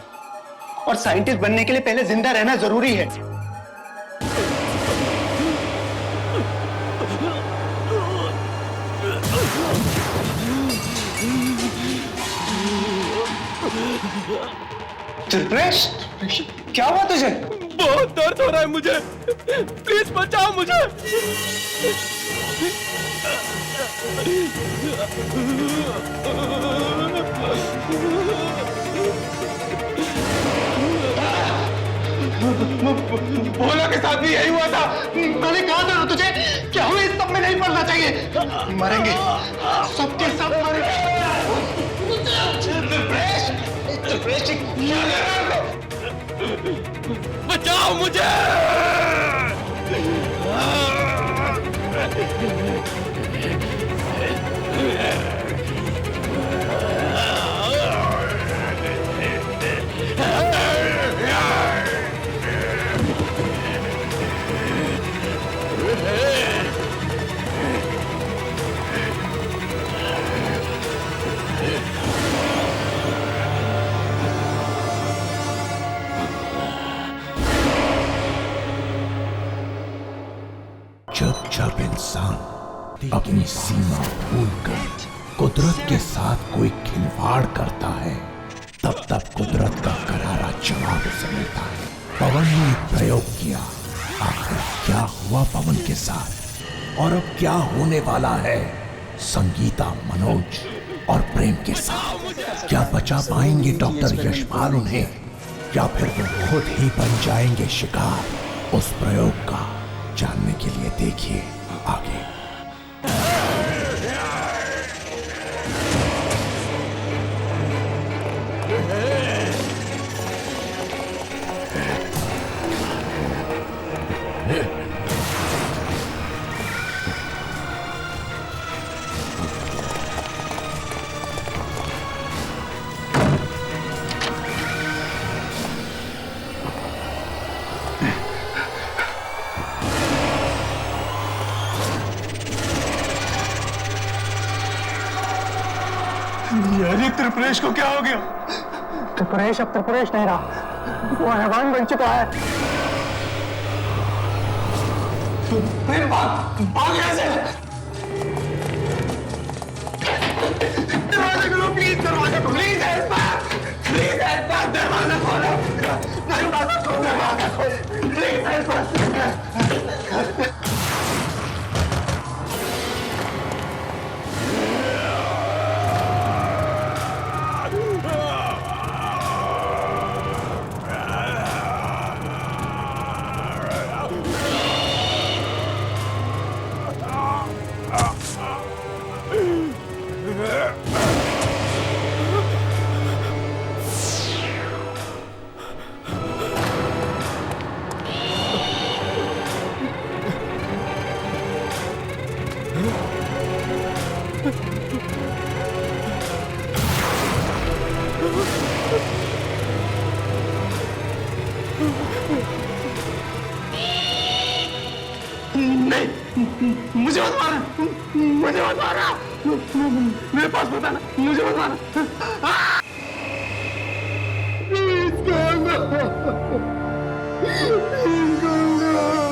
Q: और साइंटिस्ट बनने के लिए पहले जिंदा रहना जरूरी है।
O: त्रिप्रेश, क्या हुआ तुझे?
J: बहुत दर्द हो रहा है मुझे, प्लीज बचाओ मुझे।
Q: भोला के साथ भी यही हुआ था। मैंने कहा था ना तुझे कि हमें इस सब में नहीं पड़ना चाहिए। मरेंगे, सबके सब मरेंगे।
J: बचाओ मुझे।
A: जब जब इंसान अपनी सीमा भूलकर कुदरत के साथ कोई खिलवाड़ करता है, तब तब कुदरत का करारा जवाब उसे मिलता है। पवन ने एक प्रयोग किया। आखिर क्या हुआ पवन के साथ, और अब क्या होने वाला है संगीता, मनोज और प्रेम के साथ? क्या बचा पाएंगे डॉक्टर यशपाल उन्हें, या फिर वो खुद ही बन जाएंगे शिकार उस प्रयोग का? जानने के लिए देखिए आगे।
Q: यानी त्रिपुरेश को क्या हो गया? त्रिपुरेश अब त्रिपुरेश नहीं रहा, वो हैवान बन चुका है। भाग यहाँ से। दरवाजा खोलो प्लीज, दरवाजा खोलो प्लीज, प्लीज दरवाजा खोलो, दरवाजा खोलो, दरवाजा खोलो प्लीज। नहीं, मुझे मत मारा, मुझे मत मारा, मेरे पास पता ना, मुझे मत मारा। Please Ganga, please Ganga.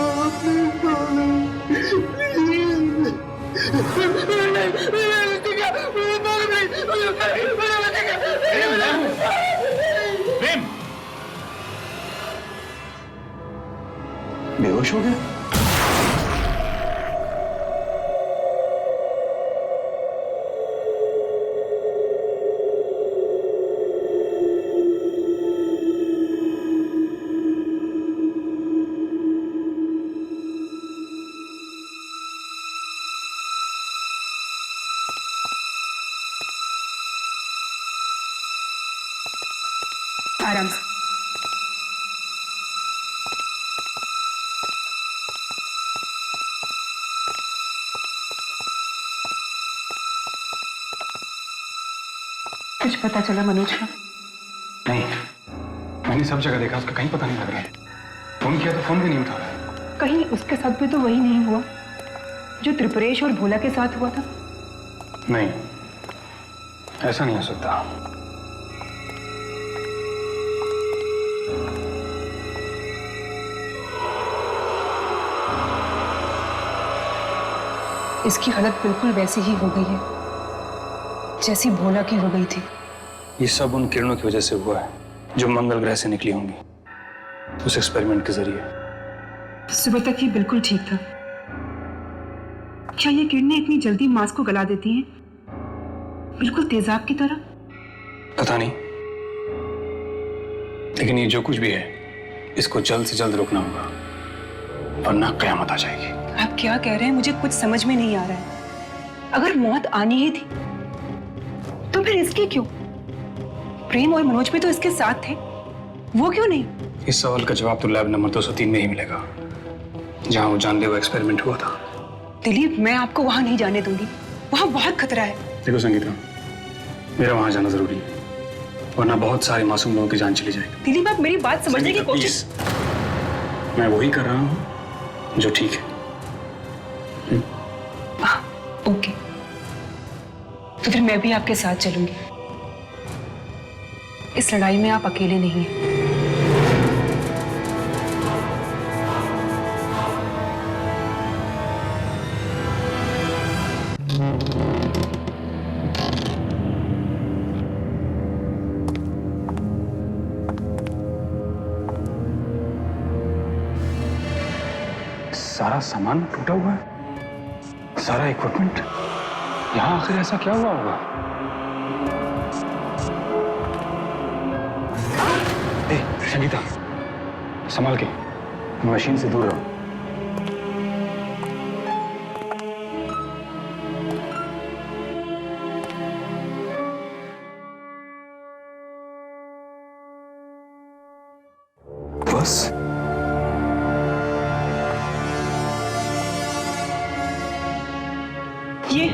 M: प्रेम
L: बेहोश हो गया?
P: आराम से। कुछ पता चला मनोज का?
K: नहीं, मैंने सब जगह देखा, उसका कहीं पता नहीं लग रहा है। फोन किया तो फोन भी नहीं उठा रहा है।
P: कहीं उसके साथ भी तो वही नहीं हुआ जो त्रिपुरेश और भोला के साथ हुआ था?
K: नहीं, ऐसा नहीं हो सकता।
P: इसकी हालत बिल्कुल वैसी ही हो गई है जैसी भोला की हो गई थी।
K: ये सब उन किरणों की वजह से हुआ है जो मंगल ग्रह से निकली होंगी उस एक्सपेरिमेंट के जरिए।
P: सुबह तक ये बिल्कुल ठीक था। क्या ये किरणें इतनी जल्दी मांस को गला देती हैं, बिल्कुल तेजाब की तरह?
K: पता नहीं, लेकिन ये जो कुछ भी है इसको जल्द से जल्द रोकना होगा वरना कयामत आ जाएगी।
P: आप क्या कह रहे हैं, मुझे कुछ समझ में नहीं आ रहा है। अगर मौत आनी ही थी तो फिर इसकी क्यों? प्रेम और मनोज भी तो इसके साथ थे, वो क्यों नहीं?
K: इस सवाल का जवाब तो लैब नंबर 203 में ही मिलेगा जहां वो जानलेवा एक्सपेरिमेंट हुआ था।
P: दिलीप, मैं आपको वहां नहीं जाने दूंगी, वहां बहुत खतरा है।
K: देखो संगीता, मेरा वहां जाना जरूरी है वरना बहुत सारे मासूम लोगों की जान चली जाएगी।
P: दिलीप, आप मेरी बात समझने की कोशिश।
K: मैं वही कर रहा हूं जो ठीक है।
P: ओके, तो फिर मैं भी आपके साथ चलूंगी। इस लड़ाई में आप अकेले नहीं हैं।
K: सारा सामान टूटा हुआ है, सारा इक्विपमेंट। यहां आखिर ऐसा क्या हुआ होगा? ए, संगीता, संभाल के, मशीन से दूर रहो। बस
P: ये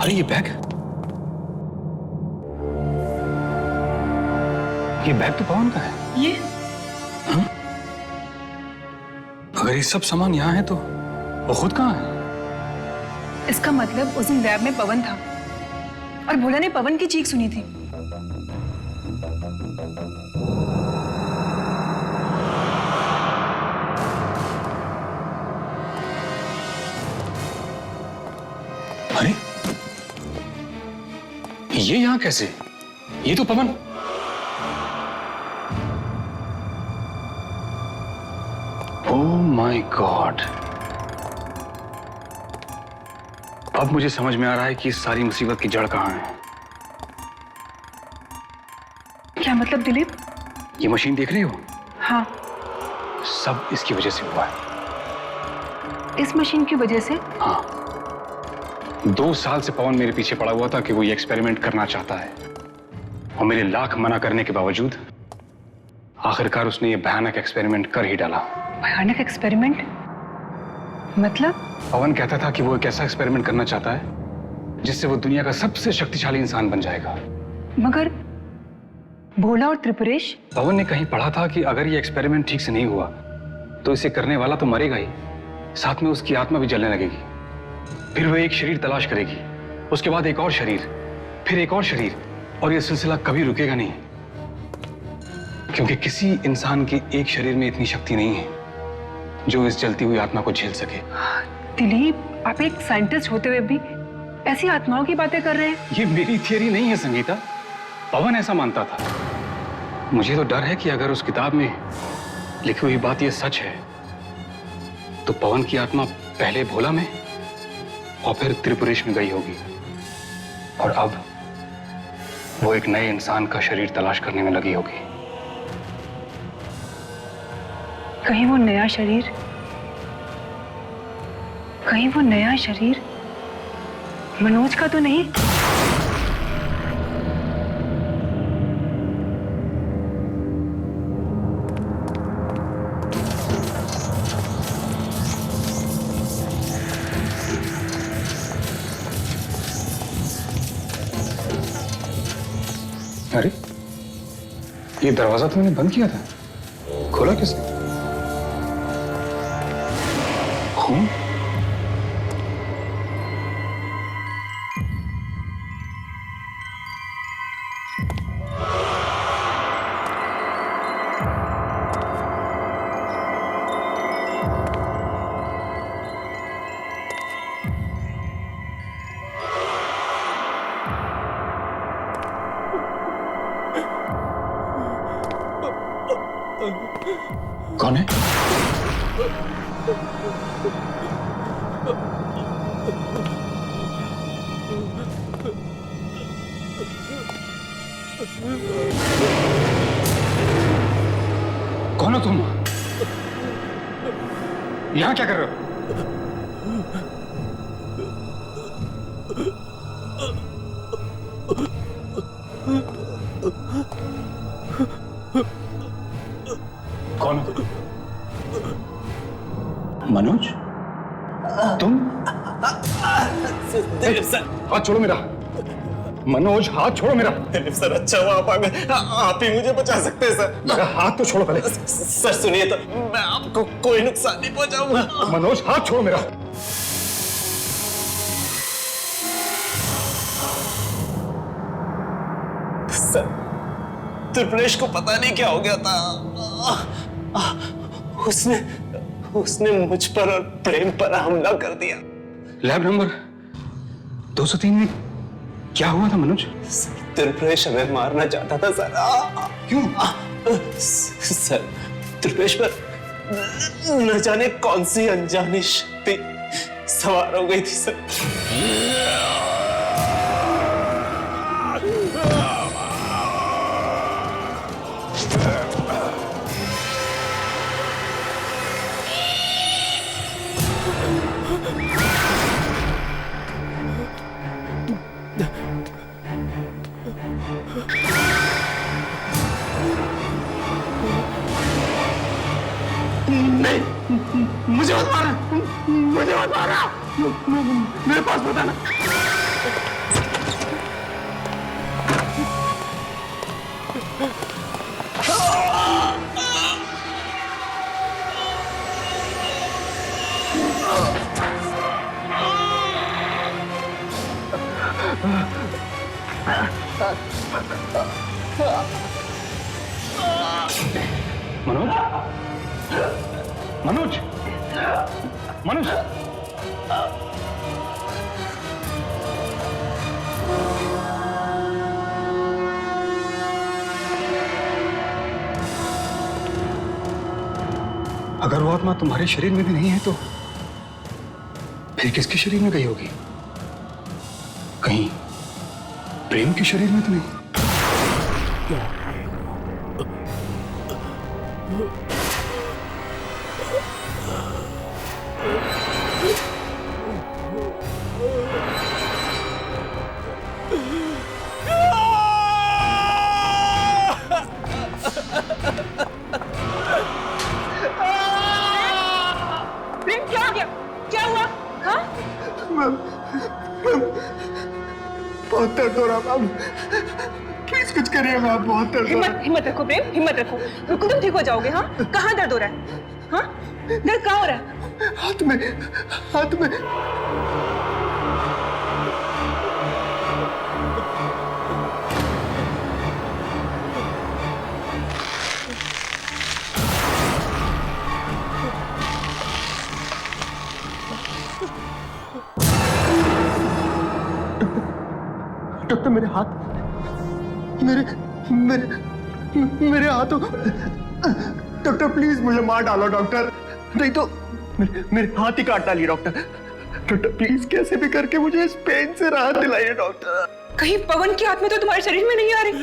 K: अरे ये बैग तो पवन का है।
P: ये
K: अगर ये सब सामान यहाँ है तो वो खुद कहाँ है?
P: इसका मतलब उस दिन लैब में पवन था और भोला ने पवन की चीख सुनी थी।
K: अरे ये यहाँ कैसे? ये तो पवन। ओह माय गॉड, अब मुझे समझ में आ रहा है कि इस सारी मुसीबत की जड़ कहाँ है।
P: क्या मतलब दिलीप?
K: ये मशीन देख रही हो?
P: हाँ।
K: सब इसकी वजह से हुआ है।
P: इस मशीन की वजह से?
K: हाँ, 2 साल से पवन मेरे पीछे पड़ा हुआ था कि वो ये एक्सपेरिमेंट करना चाहता है और मेरे लाख मना करने के बावजूद आखिरकार उसने ये भयानक एक्सपेरिमेंट कर ही डाला।
P: भयानक एक्सपेरिमेंट? मतलब?
K: पवन कहता था कि वो एक ऐसा एक्सपेरिमेंट करना चाहता है जिससे वो दुनिया का सबसे शक्तिशाली इंसान बन जाएगा।
P: मगर भोला और त्रिपुरेश?
K: पवन ने कहीं पढ़ा था कि अगर ये एक्सपेरिमेंट ठीक से नहीं हुआ तो इसे करने वाला तो मरेगा ही, साथ में उसकी आत्मा भी जलने लगेगी। फिर वो एक शरीर तलाश करेगी, उसके बाद एक और शरीर, फिर एक और शरीर, और ये सिलसिला कभी रुकेगा नहीं, क्योंकि किसी इंसान के एक शरीर में इतनी शक्ति नहीं है जो इस जलती हुई आत्मा को झेल सके।
P: दिलीप, आप एक साइंटिस्ट होते हुए भी ऐसी आत्माओं की बातें कर रहे हैं?
K: ये मेरी थियरी नहीं है संगीता, पवन ऐसा मानता था। मुझे तो डर है कि अगर उस किताब में लिखी हुई बात ये सच है तो पवन की आत्मा पहले भोला में और फिर त्रिपुरेश में गई होगी, और अब वो एक नए इंसान का शरीर तलाश करने में लगी होगी।
P: कहीं वो नया शरीर मनोज का तो नहीं?
K: अरे, ये दरवाजा तुमने बंद किया था, खोला किसने? खून? कौन है? कौन हो तुम? यहां क्या कर रहे हो? कौन हो? मनोज, तुम?
L: दिलीप सर,
K: हाथ छोड़ो मेरा। मनोज, हाथ छोड़ो मेरा।
L: दिलीप सर, अच्छा हुआ आप आ गए, आप ही मुझे बचा सकते हैं सर।
K: मेरा हाथ तो छोड़ो पहले।
L: सर सुनिए तो, मैं आपको कोई नुकसान नहीं पहुंचाऊंगा।
K: मनोज, हाथ छोड़ो मेरा।
L: सर, त्रिपुरेश को पता नहीं क्या हो गया था। उसने मुझ पर और प्रेम पर हमला कर दिया।
K: लैब नंबर 203 में क्या हुआ था मनोज?
L: त्रिपुरेश हमें मारना चाहता था सर।
K: क्यों?
L: सर, त्रिपुरेश पर न जाने कौन सी अनजानी शक्ति सवार हो गई थी सर।
J: मुझे मत मारना, मेरे पास बताना।
K: मनोज, मनोज, मनोज, अगर वो आत्मा तुम्हारे शरीर में भी नहीं है तो फिर किसके शरीर में गई होगी? कहीं प्रेम के शरीर में तो नहीं?
J: बहुत दर्द हो रहा मैम, प्लीज कुछ करिए मैम, बहुत दर्द हो रहा है।
P: हिम्मत रखो प्रेम, हिम्मत रखो, बिल्कुल तुम ठीक हो जाओगे। हाँ, कहाँ दर्द हो रहा है? हाँ, दर्द कहाँ हो रहा है?
J: हाथ में, हाथ में।
Q: डॉक्टर मेरे हाथ, मेरे हाथों, डॉक्टर प्लीज मुझे मार डालो डॉक्टर, नहीं तो मेरे हाथ ही काट डालिए डॉक्टर। डॉक्टर प्लीज कैसे भी करके मुझे इस पेन से राहत दिलाइए डॉक्टर।
P: कहीं पवन की आत्मा तो तुम्हारे शरीर में नहीं आ रही?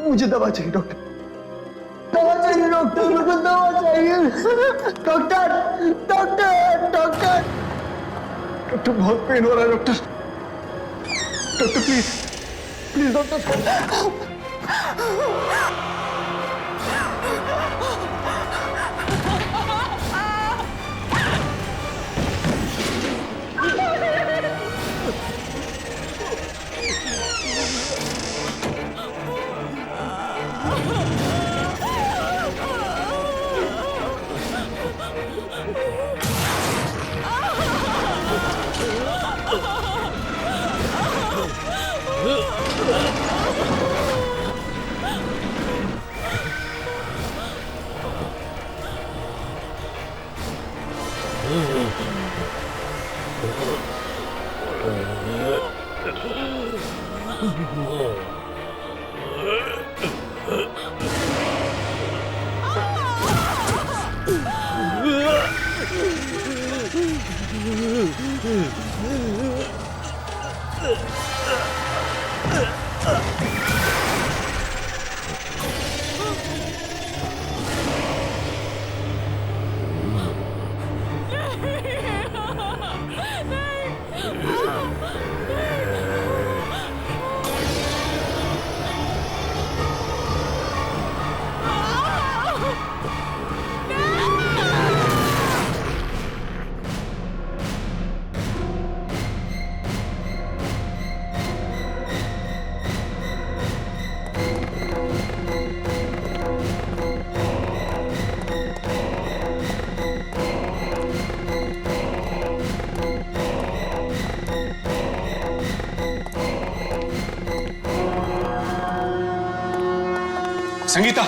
Q: मुझे दवा चाहिए डॉक्टर, दवा चाहिए डॉक्टर, मुझे दवा चाहिए डॉक्टर, डॉक्टर, डॉक्टर, डॉक्टर बहुत पेन हो रहा है doctor, doctor please please doctor.
K: Sangeeta,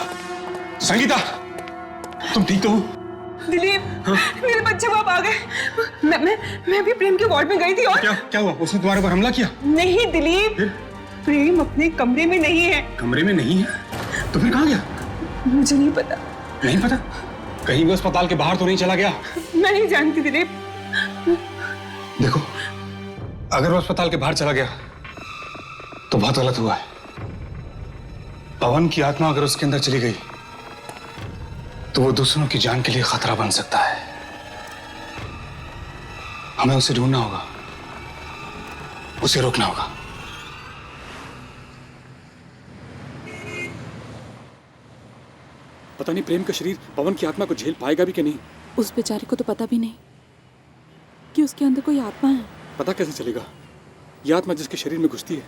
K: Sangeeta, तुम ठीक तो हो?
P: दिलीप, मेरे बच्चे बाप आ गए। मैं भी प्रेम के वार्ड में गई थी और
K: क्या हुआ? उसने तुम्हारे ऊपर हमला किया?
P: नहीं दिलीप, प्रेम अपने कमरे में नहीं है।
K: कमरे में नहीं है? तो फिर कहाँ गया?
P: मुझे नहीं पता।
K: नहीं पता? कहीं भी अस्पताल के बाहर तो नहीं चला गया?
P: मैं नहीं जानती दिलीप।
K: देखो, अगर वो अस्पताल के बाहर चला गया तो बहुत गलत हुआ है। पवन की आत्मा अगर उसके अंदर चली गई तो वो दूसरों की जान के लिए खतरा बन सकता है। हमें उसे ढूंढना होगा, उसे रोकना होगा।
S: पता नहीं प्रेम का शरीर पवन की आत्मा को झेल पाएगा भी कि नहीं।
T: उस बेचारे को तो पता भी नहीं कि उसके अंदर कोई आत्मा है।
S: पता कैसे चलेगा? ये आत्मा जिसके शरीर में घुसती है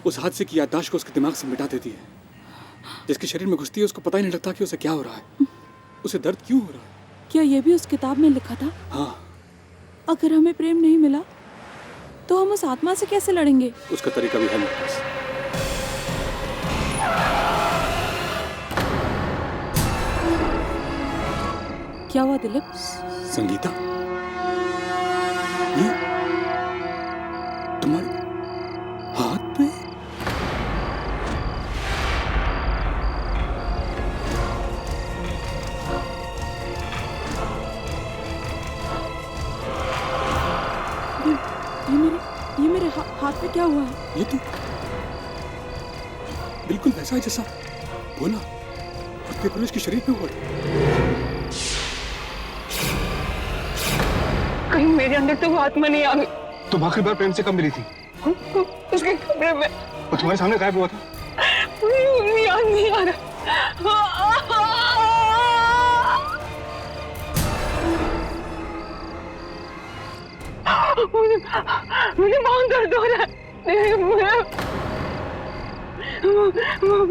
S: उस हादसे की याददाश्त को उसके दिमाग से मिटा देती है। जिसके शरीर में घुसती है उसको पता ही नहीं लगता कि उसे क्या हो रहा है, उसे दर्द क्यों हो रहा है।
T: क्या ये भी उस किताब में लिखा था?
S: हाँ।
T: अगर हमें प्रेम नहीं मिला तो हम उस आत्मा से कैसे लड़ेंगे?
S: उसका तरीका भी है मेरे पास।
T: क्या हुआ दिलीप?
S: संगीता, ये तुम्हारे हाथ पे?
T: ये मेरे हाथ पे क्या हुआ है?
S: ये तो बिल्कुल वैसा है जैसा बोला और त्रिपुरेश के शरीर पे हुआ।
P: कहीं मेरे अंदर तो वो आत्मा नहीं आ गई।
K: तुम आखिरी बार प्रेम से कब मिली थी?
P: उसके कमरे में।
K: वो तुम्हारे सामने गायब हुआ था?
P: मुझे याद नहीं आ रहा। मुझे बहुत दर्द हो रहा है।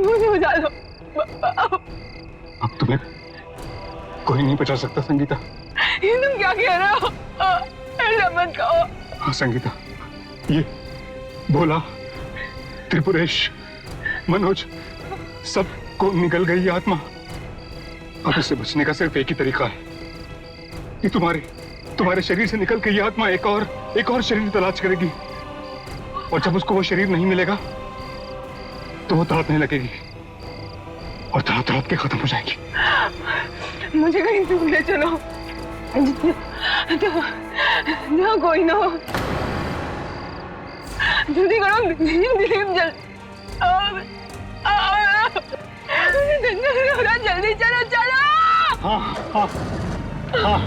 P: मुझे बचा लो।
K: अब तुम्हें कोई नहीं बचा सकता संगीता।
P: ये तुम क्या कह रहे हो? ऐसा मत कहो।
K: हाँ संगीता, ये भोला, त्रिपुरेश, मनोज, सबको निकल गई आत्मा। अब इससे बचने का सिर्फ एक ही तरीका है कि तुम्हारे
J: तुम्हारे शरीर से निकल के ये आत्मा एक और शरीर तलाश करेगी, और जब उसको वो शरीर नहीं मिलेगा तो वो तड़पने लगेगी और तड़प तड़प के खत्म हो जाएगी।
P: मुझे कहीं दूर ले चलो, जहाँ कोई ना हो। जल्दी करो दिलीप, जल्दी चलो चलो।
J: हाँ हाँ हाँ।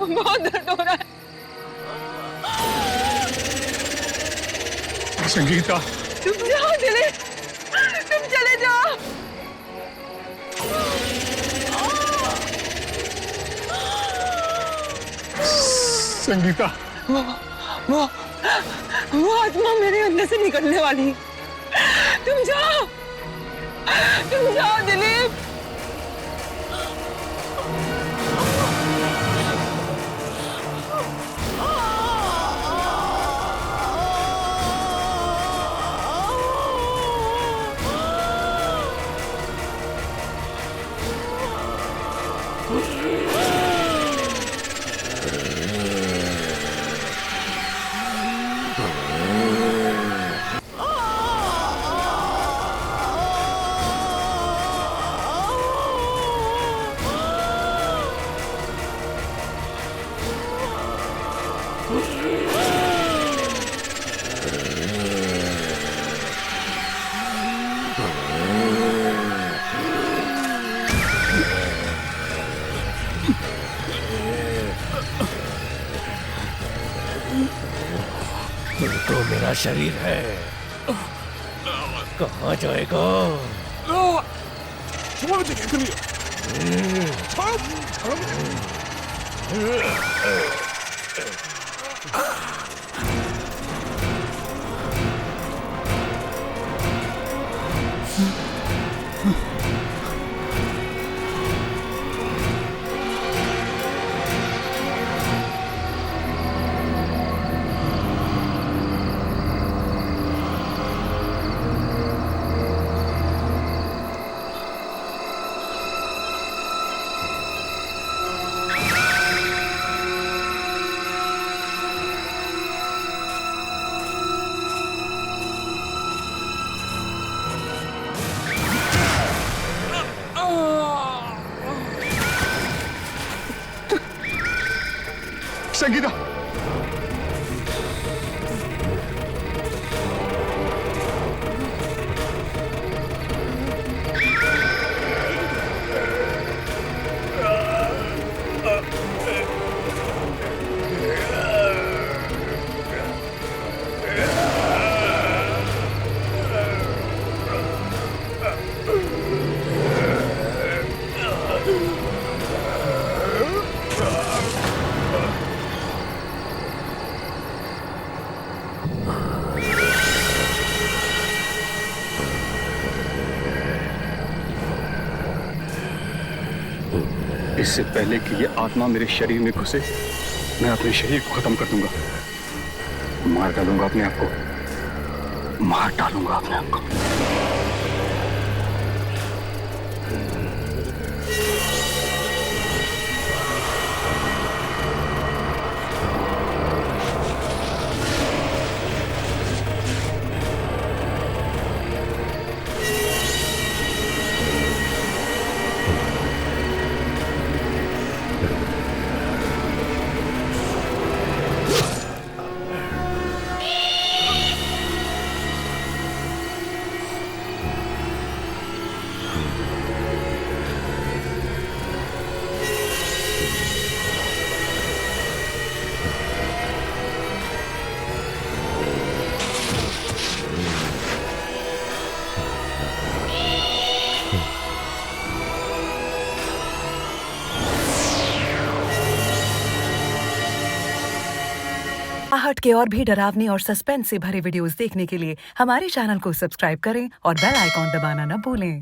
P: बहुत दर्द हो रहा है।
J: संगीता,
P: तुम जाओ दिलीप, तुम चले जाओ।
J: संगीता,
P: वो आत्मा मेरे अंदर से निकलने वाली है। तुम जाओ दिलीप।
I: तो मेरा शरीर है, कहाँ जाएगा?
J: संगीता, इससे पहले कि ये आत्मा मेरे शरीर में घुसे, मैं अपने शरीर को खत्म कर दूंगा, मार डालूंगा अपने आप को, मार डालूंगा अपने आप को।
U: आहट के और भी डरावनी और सस्पेंस से भरे वीडियोस देखने के लिए हमारे चैनल को सब्सक्राइब करें और बेल आइकॉन दबाना न भूलें।